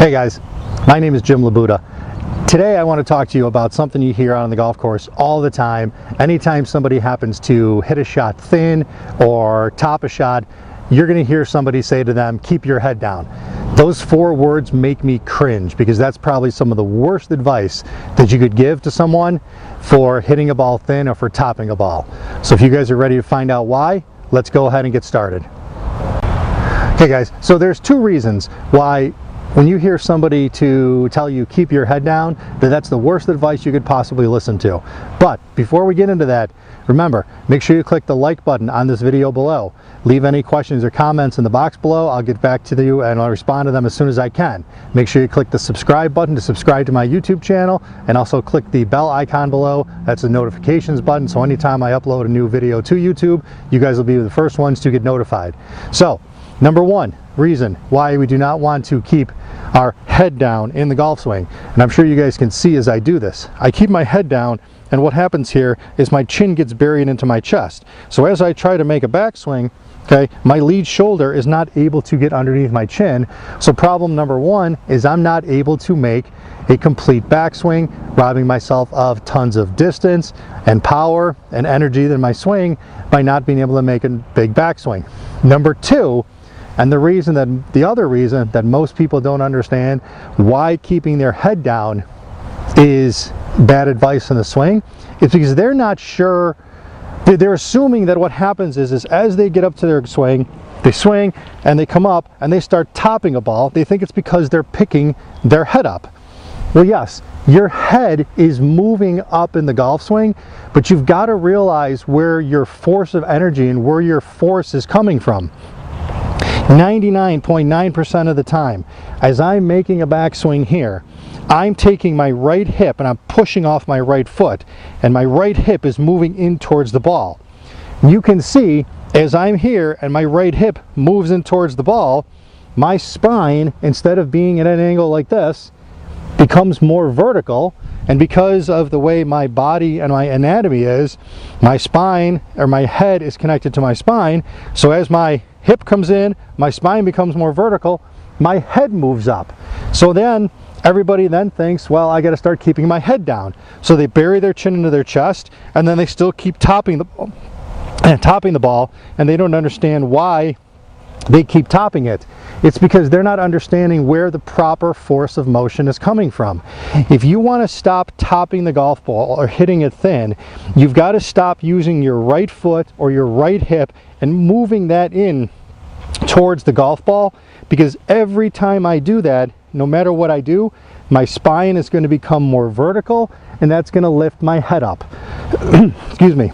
Hey guys, my name is Jim Labuda. Today I want to talk to you about something you hear on the golf course all the time. Anytime somebody happens to hit a shot thin or top a shot, you're going to hear somebody say to them, keep your head down. Those 4 words make me cringe because that's probably some of the worst advice that you could give to someone for hitting a ball thin or for topping a ball. So if you guys are ready to find out why, let's go ahead and get started. Okay guys, so there's 2 reasons why when you hear somebody to tell you keep your head down, that's the worst advice you could possibly listen to. But before we get into that, remember, make sure you click the like button on this video below. Leave any questions or comments in the box below. I'll get back to you and I'll respond to them as soon as I can. Make sure you click the subscribe button to subscribe to my YouTube channel, and also click the bell icon below. That's the notifications button, so anytime I upload a new video to YouTube, you guys will be the first ones to get notified. So, number 1 reason why we do not want to keep our head down in the golf swing, and I'm sure you guys can see as I do this, I keep my head down, and what happens here is my chin gets buried into my chest. So as I try to make a backswing, okay, my lead shoulder is not able to get underneath my chin. So problem number 1 is I'm not able to make a complete backswing, robbing myself of tons of distance and power and energy in my swing by not being able to make a big backswing. Number 2, and the other reason that most people don't understand why keeping their head down is bad advice in the swing, is because they're not sure. They're assuming that what happens is as they get up to their swing, they swing and they come up and they start topping a ball. They think it's because they're picking their head up. Well, yes, your head is moving up in the golf swing, but you've got to realize where your force of energy and where your force is coming from. 99.9% of the time, as I'm making a backswing here, I'm taking my right hip and I'm pushing off my right foot, and my right hip is moving in towards the ball. You can see as I'm here and my right hip moves in towards the ball, my spine, instead of being at an angle like this, becomes more vertical. And because of the way my body and my anatomy is, my spine, or my head, is connected to my spine. So as my hip comes in, my spine becomes more vertical, my head moves up. So then everybody then thinks, well, I got to start keeping my head down. So they bury their chin into their chest, and then they still keep topping the ball, and they don't understand why they keep topping it. It's because they're not understanding where the proper force of motion is coming from. If you want to stop topping the golf ball or hitting it thin, you've got to stop using your right foot or your right hip and moving that in towards the golf ball, because every time I do that, no matter what I do, my spine is going to become more vertical, and that's going to lift my head up. Excuse me.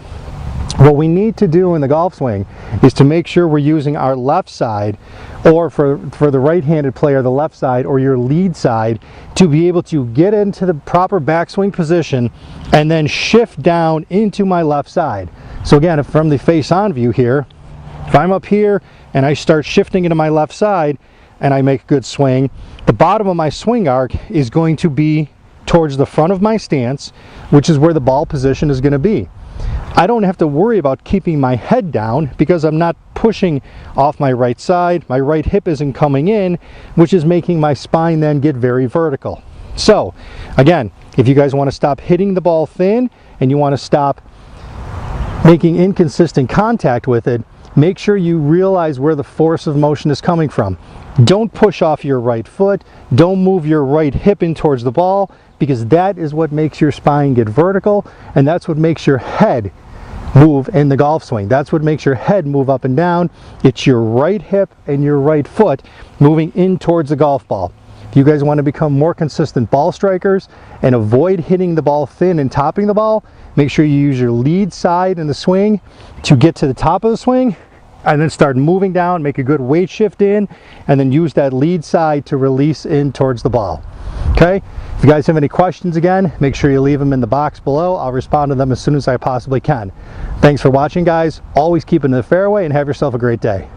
What we need to do in the golf swing is to make sure we're using our left side, or for the right-handed player, the left side or your lead side, to be able to get into the proper backswing position and then shift down into my left side. So again, if from the face-on view here, if I'm up here and I start shifting into my left side and I make a good swing, the bottom of my swing arc is going to be towards the front of my stance, which is where the ball position is going to be. I don't have to worry about keeping my head down because I'm not pushing off my right side. My right hip isn't coming in, which is making my spine then get very vertical. So again, if you guys want to stop hitting the ball thin and you want to stop making inconsistent contact with it, make sure you realize where the force of motion is coming from. Don't push off your right foot. Don't move your right hip in towards the ball, because that is what makes your spine get vertical, and that's what makes your head move in the golf swing. That's what makes your head move up and down. It's your right hip and your right foot moving in towards the golf ball. If you guys want to become more consistent ball strikers and avoid hitting the ball thin and topping the ball, make sure you use your lead side in the swing to get to the top of the swing, and then start moving down, make a good weight shift in, and then use that lead side to release in towards the ball. Okay? If you guys have any questions, again, make sure you leave them in the box below. I'll respond to them as soon as I possibly can. Thanks for watching, guys. Always keep it in the fairway, and have yourself a great day.